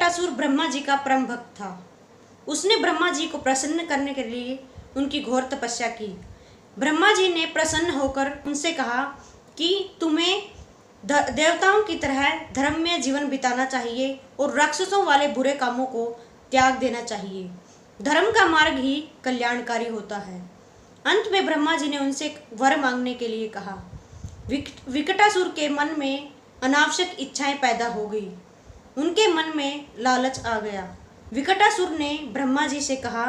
विकटासुर ब्रह्मा जी का परम भक्त था। उसने ब्रह्मा जी को प्रसन्न करने के लिए उनकी घोर तपस्या की। ब्रह्मा जी ने प्रसन्न होकर उनसे कहा कि तुम्हें देवताओं की तरह धर्ममय जीवन बिताना चाहिए और राक्षसों वाले बुरे कामों को त्याग देना चाहिए। धर्म का मार्ग ही कल्याणकारी होता है। अंत में ब्रह्मा जी ने उनसे एक वर मांगने के लिए कहा। विकटासुर के मन में अनावश्यक इच्छाएं पैदा हो गई। उनके मन में लालच आ गया। विकटासुर ने ब्रह्मा जी से कहा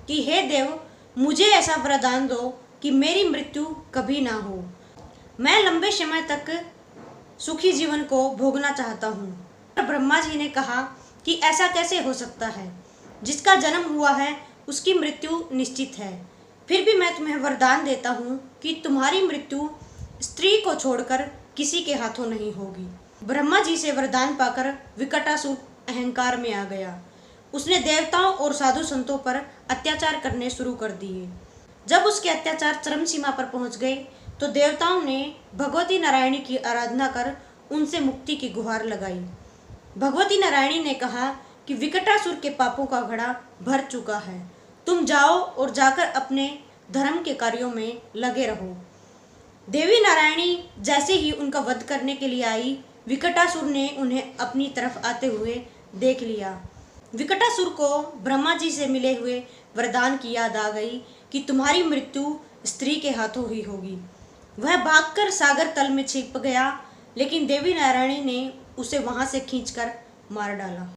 कि हे देव, मुझे ऐसा वरदान दो कि मेरी मृत्यु कभी ना हो। मैं लंबे समय तक सुखी जीवन को भोगना चाहता हूँ। पर ब्रह्मा जी ने कहा कि ऐसा कैसे हो सकता है, जिसका जन्म हुआ है उसकी मृत्यु निश्चित है। फिर भी मैं तुम्हें वरदान देता हूँ कि तुम्हारी मृत्यु स्त्री को छोड़कर किसी के हाथों नहीं होगी। ब्रह्मा जी से वरदान पाकर विकटासुर अहंकार में आ गया। उसने देवताओं और साधु संतों पर अत्याचार करने शुरू कर दिए। जब उसके अत्याचार चरम सीमा पर पहुंच गए तो देवताओं ने भगवती नारायणी की आराधना कर उनसे मुक्ति की गुहार लगाई। भगवती नारायणी ने कहा कि विकटासुर के पापों का घड़ा भर चुका है, तुम जाओ और जाकर अपने धर्म के कार्यों में लगे रहो। देवी नारायणी जैसे ही उनका वध करने के लिए आई, विकटासुर ने उन्हें अपनी तरफ आते हुए देख लिया। विकटासुर को ब्रह्मा जी से मिले हुए वरदान की याद आ गई कि तुम्हारी मृत्यु स्त्री के हाथों ही होगी। वह भागकर सागर तल में छिप गया, लेकिन देवी नारायणी ने उसे वहां से खींचकर मार डाला।